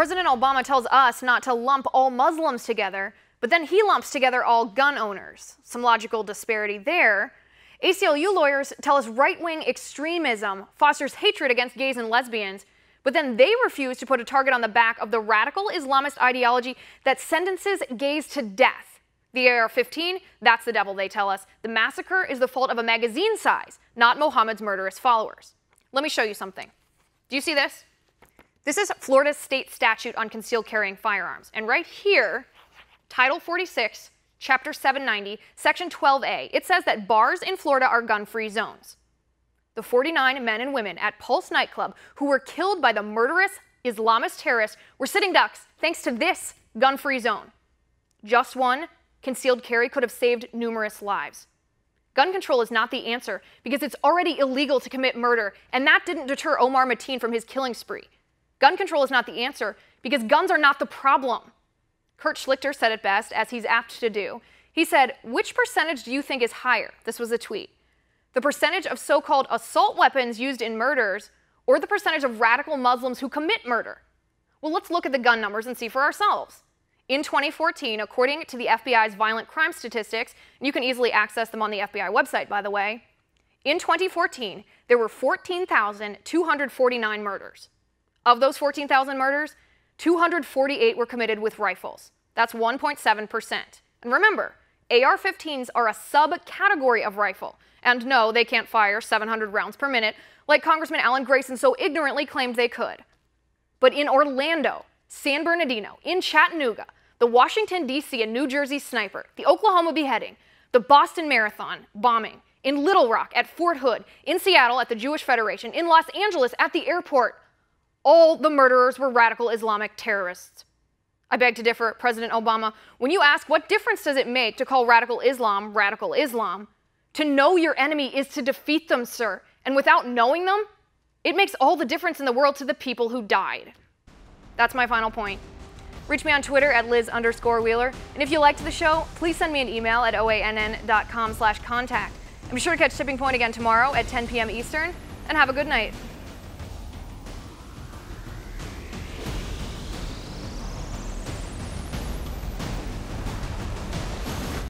President Obama tells us not to lump all Muslims together, but then he lumps together all gun owners. Some logical disparity there. ACLU lawyers tell us right-wing extremism fosters hatred against gays and lesbians, but then they refuse to put a target on the back of the radical Islamist ideology that sentences gays to death. The AR-15, that's the devil, they tell us. The massacre is the fault of a magazine size, not Mohammed's murderous followers. Let me show you something. Do you see this? This is Florida's state statute on concealed carrying firearms. And right here, Title 46, Chapter 790, Section 12A, it says that bars in Florida are gun-free zones. The 49 men and women at Pulse nightclub who were killed by the murderous Islamist terrorists were sitting ducks thanks to this gun-free zone. Just one concealed carry could have saved numerous lives. Gun control is not the answer because it's already illegal to commit murder, and that didn't deter Omar Mateen from his killing spree. Gun control is not the answer because guns are not the problem. Kurt Schlichter said it best, as he's apt to do. He said, "Which percentage do you think is higher?" This was a tweet. The percentage of so-called assault weapons used in murders, or the percentage of radical Muslims who commit murder? Well, let's look at the gun numbers and see for ourselves. In 2014, according to the FBI's violent crime statistics, and you can easily access them on the FBI website, by the way, in 2014, there were 14,249 murders. Of those 14,000 murders, 248 were committed with rifles. That's 1.7%. And remember, AR-15s are a subcategory of rifle. And no, they can't fire 700 rounds per minute, like Congressman Alan Grayson so ignorantly claimed they could. But in Orlando, San Bernardino, in Chattanooga, the Washington, D.C. and New Jersey sniper, the Oklahoma beheading, the Boston Marathon bombing, in Little Rock at Fort Hood, in Seattle at the Jewish Federation, in Los Angeles at the airport, all the murderers were radical Islamic terrorists. I beg to differ, President Obama. When you ask what difference does it make to call radical Islam, to know your enemy is to defeat them, sir. And without knowing them, it makes all the difference in the world to the people who died. That's my final point. Reach me on Twitter at Liz_Wheeler. And if you liked the show, please send me an email at oann.com/contact. And be sure to catch Tipping Point again tomorrow at 10 p.m. Eastern. And have a good night.